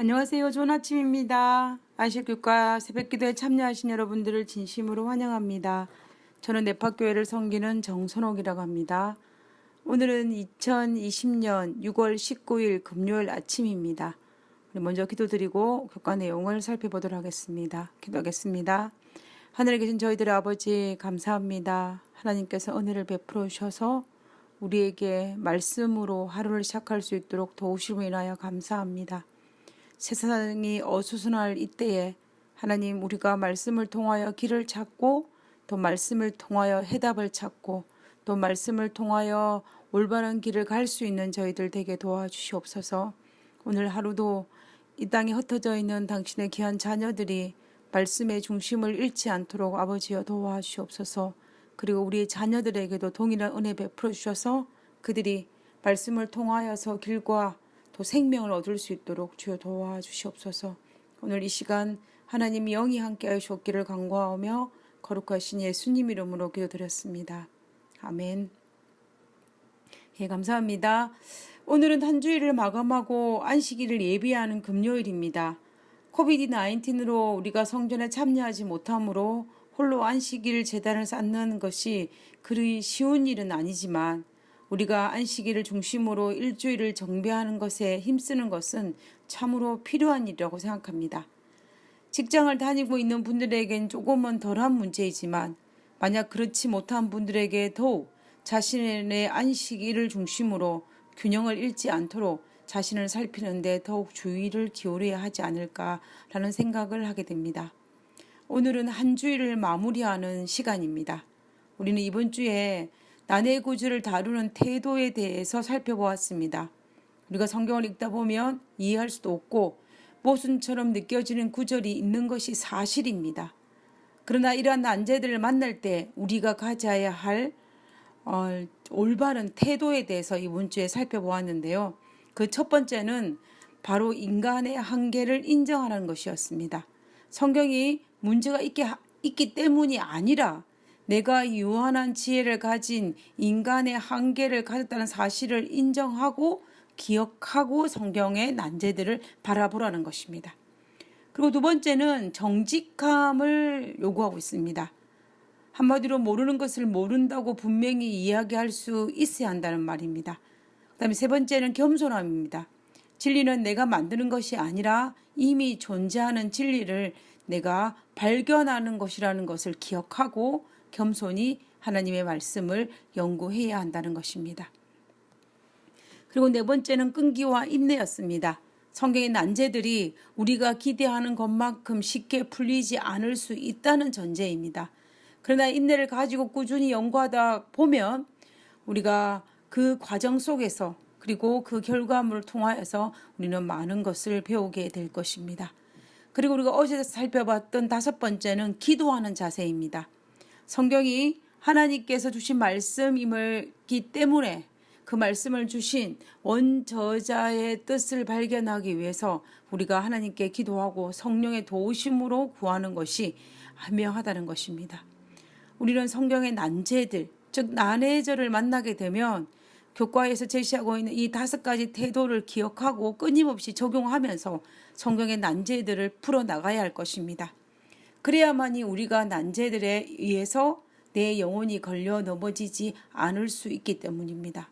안녕하세요. 좋은 아침입니다. 안식교과 새벽기도에 참여하신 여러분들을 진심으로 환영합니다. 저는 네파교회를 섬기는 정선옥이라고 합니다. 오늘은 2020년 6월 19일 금요일 아침입니다. 우리 먼저 기도드리고 교과 내용을 살펴보도록 하겠습니다. 기도하겠습니다. 하늘에 계신 저희들의 아버지 감사합니다. 하나님께서 은혜를 베풀어 주셔서 우리에게 말씀으로 하루를 시작할 수 있도록 도우심을 인하여 감사합니다. 세상이 어수선할 이때에 하나님, 우리가 말씀을 통하여 길을 찾고 또 말씀을 통하여 해답을 찾고 또 말씀을 통하여 올바른 길을 갈 수 있는 저희들 되게 도와주시옵소서. 오늘 하루도 이 땅에 흩어져 있는 당신의 귀한 자녀들이 말씀의 중심을 잃지 않도록 아버지여 도와주시옵소서. 그리고 우리 자녀들에게도 동일한 은혜 베풀어 주셔서 그들이 말씀을 통하여서 길과 또 생명을 얻을 수 있도록 주여 도와주시옵소서. 오늘 이 시간 하나님이 영이 함께하여 주옵기를 간구하며 거룩하신 예수님 이름으로 기도드렸습니다. 아멘. 예, 감사합니다. 오늘은 한 주일을 마감하고 안식일을 예비하는 금요일입니다. 코비드-19으로 우리가 성전에 참여하지 못하므로 홀로 안식일 제단을 쌓는 것이 그리 쉬운 일은 아니지만 우리가 안식일을 중심으로 일주일을 정비하는 것에 힘쓰는 것은 참으로 필요한 일이라고 생각합니다. 직장을 다니고 있는 분들에겐 조금은 덜한 문제이지만 만약 그렇지 못한 분들에게 더욱 자신의 안식일을 중심으로 균형을 잃지 않도록 자신을 살피는 데 더욱 주의를 기울여야 하지 않을까라는 생각을 하게 됩니다. 오늘은 한 주일을 마무리하는 시간입니다. 우리는 이번 주에 난해 구주를 다루는 태도에 대해서 살펴보았습니다. 우리가 성경을 읽다 보면 이해할 수도 없고 모순처럼 느껴지는 구절이 있는 것이 사실입니다. 그러나 이러한 난제들을 만날 때 우리가 가져야 할 올바른 태도에 대해서 이번 주에 살펴보았는데요. 그 첫 번째는 바로 인간의 한계를 인정하는 것이었습니다. 성경이 문제가 있기 때문이 아니라 내가 유한한 지혜를 가진 인간의 한계를 가졌다는 사실을 인정하고 기억하고 성경의 난제들을 바라보라는 것입니다. 그리고 두 번째는 정직함을 요구하고 있습니다. 한마디로 모르는 것을 모른다고 분명히 이야기할 수 있어야 한다는 말입니다. 그다음에 세 번째는 겸손함입니다. 진리는 내가 만드는 것이 아니라 이미 존재하는 진리를 내가 발견하는 것이라는 것을 기억하고 겸손히 하나님의 말씀을 연구해야 한다는 것입니다. 그리고 네 번째는 끈기와 인내였습니다. 성경의 난제들이 우리가 기대하는 것만큼 쉽게 풀리지 않을 수 있다는 전제입니다. 그러나 인내를 가지고 꾸준히 연구하다 보면 우리가 그 과정 속에서 그리고 그 결과물을 통하여서 우리는 많은 것을 배우게 될 것입니다. 그리고 우리가 어제 살펴봤던 다섯 번째는 기도하는 자세입니다. 성경이 하나님께서 주신 말씀이기 때문에 그 말씀을 주신 원저자의 뜻을 발견하기 위해서 우리가 하나님께 기도하고 성령의 도우심으로 구하는 것이 분명하다는 것입니다. 우리는 성경의 난제들, 즉 난해절을 만나게 되면 교과에서 제시하고 있는 이 다섯 가지 태도를 기억하고 끊임없이 적용하면서 성경의 난제들을 풀어나가야 할 것입니다. 그래야만이 우리가 난제들에 의해서 내 영혼이 걸려 넘어지지 않을 수 있기 때문입니다.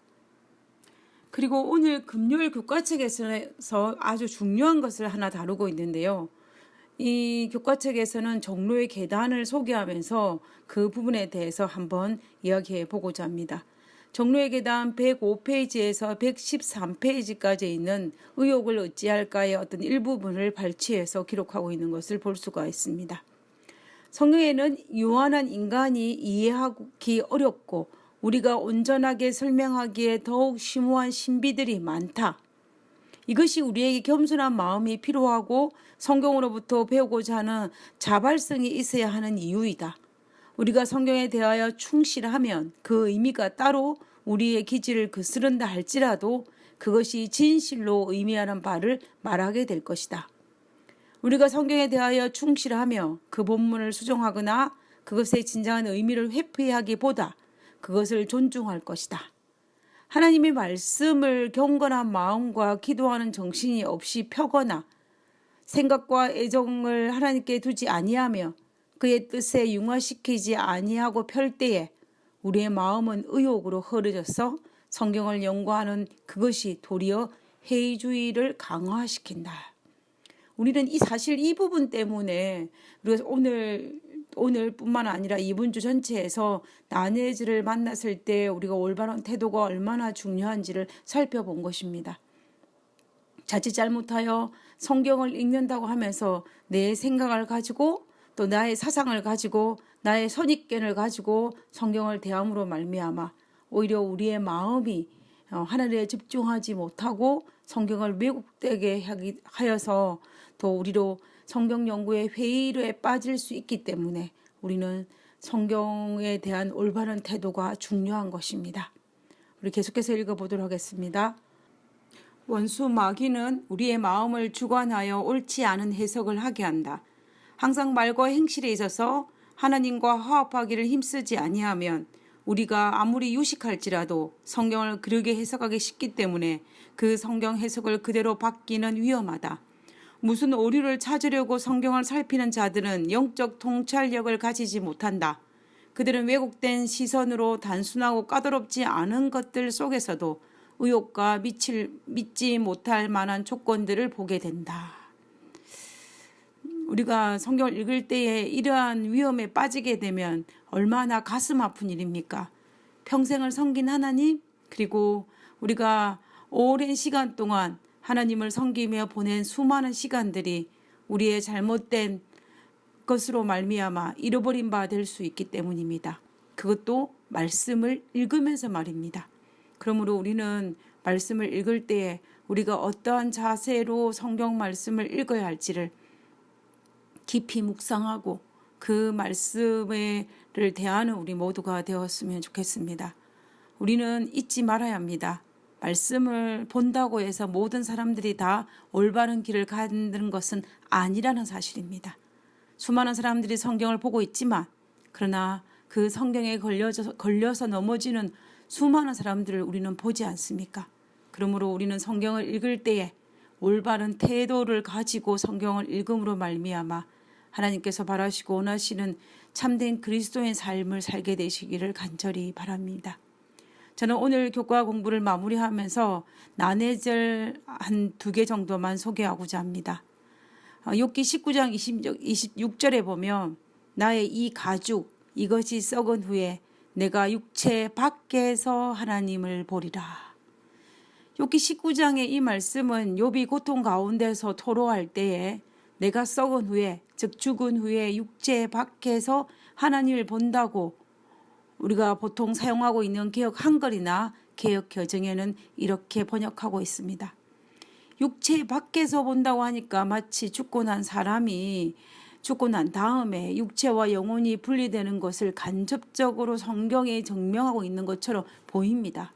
그리고 오늘 금요일 교과책에서 아주 중요한 것을 하나 다루고 있는데요. 이 교과책에서는 종로의 계단을 소개하면서 그 부분에 대해서 한번 이야기해 보고자 합니다. 종로의 계단 105페이지에서 113페이지까지 있는 의욕을 어찌할까의 어떤 일부분을 발췌해서 기록하고 있는 것을 볼 수가 있습니다. 성경에는 유한한 인간이 이해하기 어렵고 우리가 온전하게 설명하기에 더욱 심오한 신비들이 많다. 이것이 우리에게 겸손한 마음이 필요하고 성경으로부터 배우고자 하는 자발성이 있어야 하는 이유이다. 우리가 성경에 대하여 충실하면 그 의미가 따로 우리의 기질을 거스른다 할지라도 그것이 진실로 의미하는 바를 말하게 될 것이다. 우리가 성경에 대하여 충실하며 그 본문을 수정하거나 그것의 진정한 의미를 회피하기보다 그것을 존중할 것이다. 하나님의 말씀을 경건한 마음과 기도하는 정신이 없이 펴거나 생각과 애정을 하나님께 두지 아니하며 그의 뜻에 융화시키지 아니하고 펼 때에 우리의 마음은 의욕으로 흐려져서 성경을 연구하는 그것이 도리어 회의주의를 강화시킨다. 우리는 사실 이 부분 때문에 우리가 오늘뿐만 아니라 이번 주 전체에서 난해즈를 만났을 때 우리가 올바른 태도가 얼마나 중요한지를 살펴본 것입니다. 자칫 잘못하여 성경을 읽는다고 하면서 내 생각을 가지고 또 나의 사상을 가지고 나의 선입견을 가지고 성경을 대함으로 말미암아 오히려 우리의 마음이 하나님에 집중하지 못하고 성경을 왜곡되게 하여서 또 우리로 성경 연구의 회의에 빠질 수 있기 때문에 우리는 성경에 대한 올바른 태도가 중요한 것입니다. 우리 계속해서 읽어보도록 하겠습니다. 원수 마귀는 우리의 마음을 주관하여 옳지 않은 해석을 하게 한다. 항상 말과 행실에 있어서 하나님과 화합하기를 힘쓰지 아니하면 우리가 아무리 유식할지라도 성경을 그르게 해석하기 쉽기 때문에 그 성경 해석을 그대로 받기는 위험하다. 무슨 오류를 찾으려고 성경을 살피는 자들은 영적 통찰력을 가지지 못한다. 그들은 왜곡된 시선으로 단순하고 까다롭지 않은 것들 속에서도 의욕과 믿지 못할 만한 조건들을 보게 된다. 우리가 성경을 읽을 때에 이러한 위험에 빠지게 되면 얼마나 가슴 아픈 일입니까? 평생을 섬긴 하나님, 그리고 우리가 오랜 시간 동안 하나님을 섬기며 보낸 수많은 시간들이 우리의 잘못된 것으로 말미암아 잃어버린 바 될 수 있기 때문입니다. 그것도 말씀을 읽으면서 말입니다. 그러므로 우리는 말씀을 읽을 때에 우리가 어떠한 자세로 성경 말씀을 읽어야 할지를 깊이 묵상하고 그 말씀을 대하는 우리 모두가 되었으면 좋겠습니다. 우리는 잊지 말아야 합니다. 말씀을 본다고 해서 모든 사람들이 다 올바른 길을 가는 것은 아니라는 사실입니다. 수많은 사람들이 성경을 보고 있지만 그러나 그 성경에 걸려서 넘어지는 수많은 사람들을 우리는 보지 않습니까? 그러므로 우리는 성경을 읽을 때에 올바른 태도를 가지고 성경을 읽음으로 말미암아 하나님께서 바라시고 원하시는 참된 그리스도의 삶을 살게 되시기를 간절히 바랍니다. 저는 오늘 교과 공부를 마무리하면서 난해절 한 2개 정도만 소개하고자 합니다. 욥기 19장 26절에 보면 나의 이 가죽 이것이 썩은 후에 내가 육체 밖에서 하나님을 보리라. 욥기 19장의 이 말씀은 욥이 고통 가운데서 토로할 때에 내가 썩은 후에 즉 죽은 후에 육체 밖에서 하나님을 본다고 우리가 보통 사용하고 있는 개역 한글이나 개역 개정에는 이렇게 번역하고 있습니다. 육체 밖에서 본다고 하니까 마치 죽고 난 사람이 죽고 난 다음에 육체와 영혼이 분리되는 것을 간접적으로 성경에 증명하고 있는 것처럼 보입니다.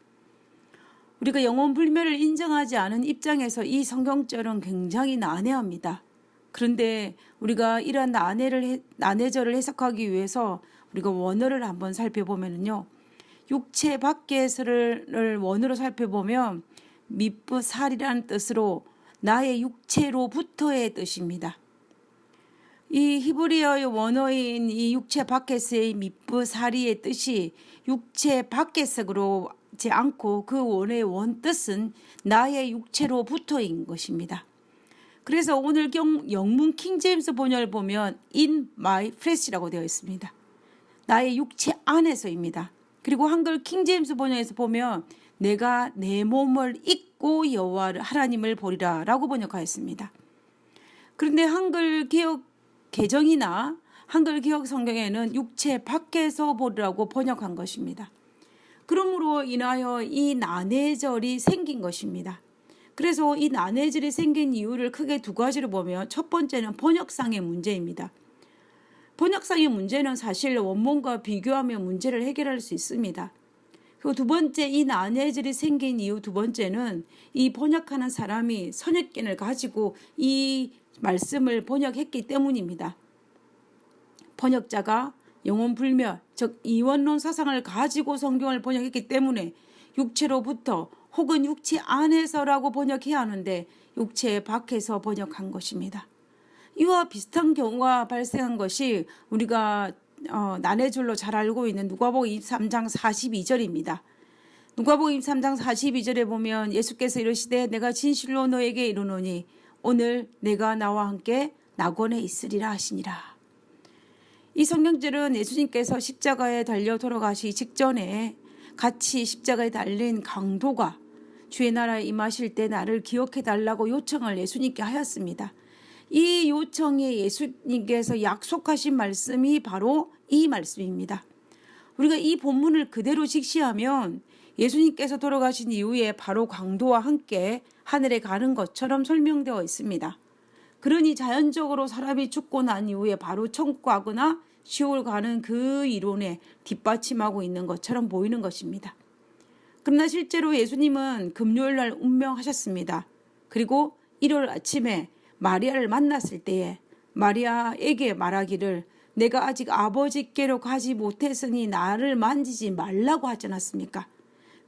우리가 영혼 불멸을 인정하지 않은 입장에서 이 성경절은 굉장히 난해합니다. 그런데 우리가 이러한 난해절을 해석하기 위해서 우리가 원어를 한번 살펴보면요. 육체 밖에서를 원어로 살펴보면 미쁘살이라는 뜻으로 나의 육체로부터의 뜻입니다. 이 히브리어의 원어인 이 육체 밖에서의 미쁘살이의 뜻이 육체 밖에서로 지 않고 그 원어의 원뜻은 나의 육체로부터인 것입니다. 그래서 오늘 영문 킹제임스 번역을 보면 in my flesh라고 되어 있습니다. 나의 육체 안에서입니다. 그리고 한글 킹제임스 번역에서 보면 내가 내 몸을 입고 여호와 하나님을 보리라 라고 번역하였습니다. 그런데 한글 개역 개정이나 한글 개역 성경에는 육체 밖에서 보리라고 번역한 것입니다. 그러므로 인하여 이 난해절이 생긴 것입니다. 그래서 이 난해절이 생긴 이유를 크게 2가지로 보면 첫 번째는 번역상의 문제입니다. 번역상의 문제는 사실 원문과 비교하며 문제를 해결할 수 있습니다. 그리고 2번째 이 난해절이 생긴 이유 2번째는 이 번역하는 사람이 선입견을 가지고 이 말씀을 번역했기 때문입니다. 번역자가 영혼불멸 즉 이원론 사상을 가지고 성경을 번역했기 때문에 육체로부터 혹은 육체 안에서라고 번역해야 하는데 육체 밖에서 번역한 것입니다. 이와 비슷한 경우가 발생한 것이 우리가 난해절로 잘 알고 있는 누가복음 23장 42절입니다. 누가복음 23장 42절에 보면 예수께서 이르시되 내가 진실로 너에게 이르노니 오늘 내가 나와 함께 낙원에 있으리라 하시니라. 이 성경절은 예수님께서 십자가에 달려 돌아가시기 직전에 같이 십자가에 달린 강도가 주의 나라에 임하실 때 나를 기억해 달라고 요청을 예수님께 하였습니다. 이 요청에 예수님께서 약속하신 말씀이 바로 이 말씀입니다. 우리가 이 본문을 그대로 직시하면 예수님께서 돌아가신 이후에 바로 강도와 함께 하늘에 가는 것처럼 설명되어 있습니다. 그러니 자연적으로 사람이 죽고 난 이후에 바로 천국 가거나 시올 가는 그 이론에 뒷받침하고 있는 것처럼 보이는 것입니다. 그러나 실제로 예수님은 금요일 날 운명하셨습니다. 그리고 일요일 아침에 마리아를 만났을 때에 마리아에게 말하기를 내가 아직 아버지께로 가지 못했으니 나를 만지지 말라고 하지 않았습니까?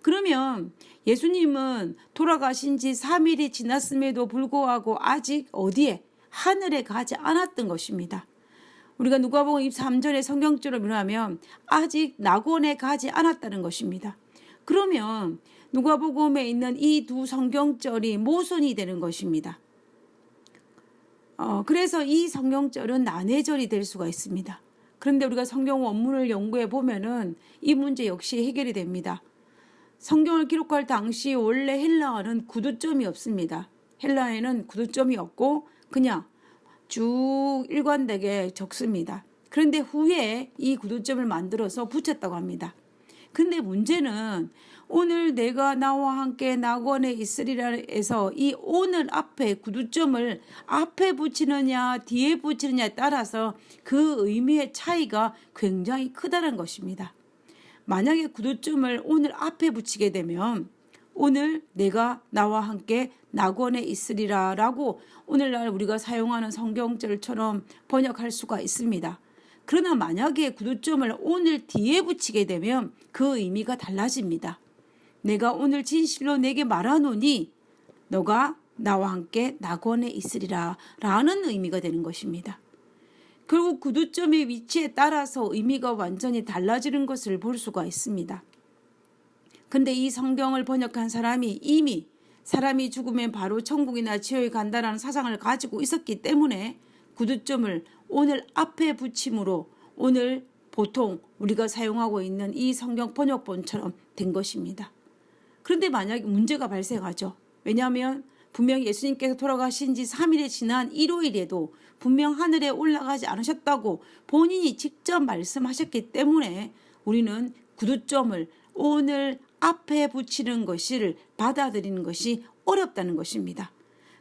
그러면 예수님은 돌아가신 지 3일이 지났음에도 불구하고 아직 어디에? 하늘에 가지 않았던 것입니다. 우리가 누가복음 23절의 성경적으로 말하면 아직 낙원에 가지 않았다는 것입니다. 그러면 누가복음에 있는 이 두 성경절이 모순이 되는 것입니다. 그래서 이 성경절은 난해절이 될 수가 있습니다. 그런데 우리가 성경 원문을 연구해 보면은 이 문제 역시 해결이 됩니다. 성경을 기록할 당시 원래 헬라어는 구두점이 없습니다. 헬라어에는 구두점이 없고 그냥 쭉 일관되게 적습니다. 그런데 후에 이 구두점을 만들어서 붙였다고 합니다. 근데 문제는 오늘 내가 나와 함께 낙원에 있으리라 해서 이 오늘 앞에 구두점을 앞에 붙이느냐 뒤에 붙이느냐에 따라서 그 의미의 차이가 굉장히 크다는 것입니다. 만약에 구두점을 오늘 앞에 붙이게 되면 오늘 내가 나와 함께 낙원에 있으리라 라고 오늘날 우리가 사용하는 성경절처럼 번역할 수가 있습니다. 그러나 만약에 구두점을 오늘 뒤에 붙이게 되면 그 의미가 달라집니다. 내가 오늘 진실로 내게 말하노니 너가 나와 함께 낙원에 있으리라 라는 의미가 되는 것입니다. 결국 구두점의 위치에 따라서 의미가 완전히 달라지는 것을 볼 수가 있습니다. 근데 이 성경을 번역한 사람이 이미 사람이 죽으면 바로 천국이나 지옥에 간다라는 사상을 가지고 있었기 때문에 구두점을 오늘 앞에 붙임으로 오늘 보통 우리가 사용하고 있는 이 성경 번역본처럼 된 것입니다. 그런데 만약에 문제가 발생하죠. 왜냐하면 분명 예수님께서 돌아가신 지 3일이 지난 일요일에도 분명 하늘에 올라가지 않으셨다고 본인이 직접 말씀하셨기 때문에 우리는 구두점을 오늘 앞에 붙이는 것을 받아들이는 것이 어렵다는 것입니다.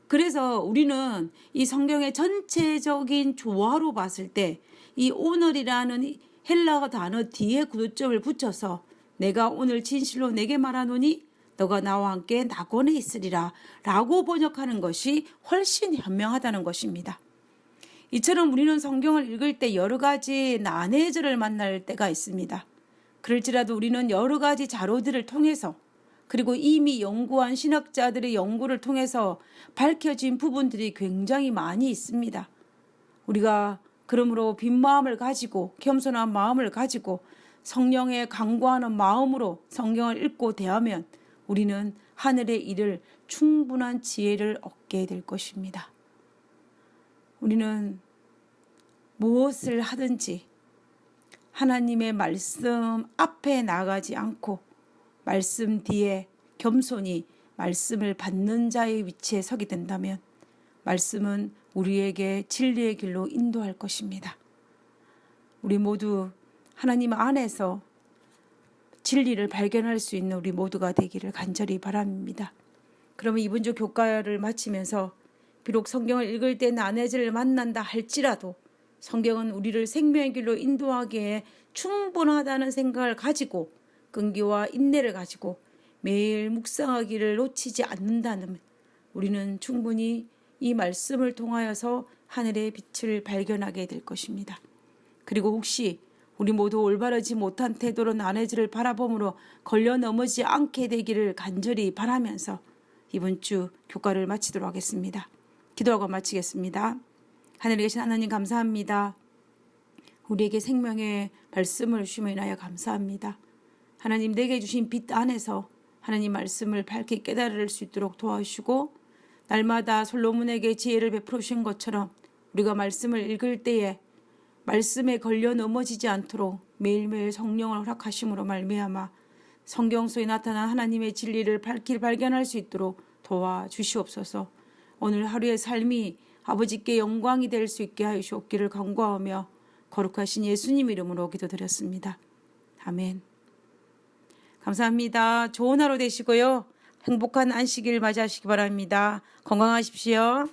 그래서 우리는 이 성경의 전체적인 조화로 봤을 때 이 오늘이라는 헬라어 단어 뒤에 구두점을 붙여서 내가 오늘 진실로 내게 말하노니 너가 나와 함께 낙원에 있으리라 라고 번역하는 것이 훨씬 현명하다는 것입니다. 이처럼 우리는 성경을 읽을 때 여러 가지 난해절을 만날 때가 있습니다. 그럴지라도 우리는 여러 가지 자료들을 통해서 그리고 이미 연구한 신학자들의 연구를 통해서 밝혀진 부분들이 굉장히 많이 있습니다. 우리가 그러므로 빈 마음을 가지고 겸손한 마음을 가지고 성령에 간구하는 마음으로 성경을 읽고 대하면 우리는 하늘에 이를 충분한 지혜를 얻게 될 것입니다. 우리는 무엇을 하든지 하나님의 말씀 앞에 나가지 않고 말씀 뒤에 겸손히 말씀을 받는 자의 위치에 서게 된다면 말씀은 우리에게 진리의 길로 인도할 것입니다. 우리 모두 하나님 안에서 진리를 발견할 수 있는 우리 모두가 되기를 간절히 바랍니다. 그러면 이번 주 교과를 마치면서 비록 성경을 읽을 때 난해절을 만난다 할지라도 성경은 우리를 생명의 길로 인도하기에 충분하다는 생각을 가지고 끈기와 인내를 가지고 매일 묵상하기를 놓치지 않는다면 우리는 충분히 이 말씀을 통하여서 하늘의 빛을 발견하게 될 것입니다. 그리고 혹시 우리 모두 올바르지 못한 태도로 난해절을 바라봄으로 걸려 넘어지지 않게 되기를 간절히 바라면서 이번 주 교과를 마치도록 하겠습니다. 기도하고 마치겠습니다. 하늘에 계신 하나님 감사합니다. 우리에게 생명의 말씀을 주심에 인하여 감사합니다. 하나님 내게 주신 빛 안에서 하나님 말씀을 밝게 깨달을 수 있도록 도와주시고 날마다 솔로몬에게 지혜를 베풀어 주신 것처럼 우리가 말씀을 읽을 때에 말씀에 걸려 넘어지지 않도록 매일매일 성령을 허락하심으로 말미암아 성경 속에 나타난 하나님의 진리를 밝히 발견할 수 있도록 도와주시옵소서. 오늘 하루의 삶이 아버지께 영광이 될 수 있게 하여 주옵기를 간구하며 거룩하신 예수님 이름으로 기도드렸습니다. 아멘. 감사합니다. 좋은 하루 되시고요. 행복한 안식일 맞이하시기 바랍니다. 건강하십시오.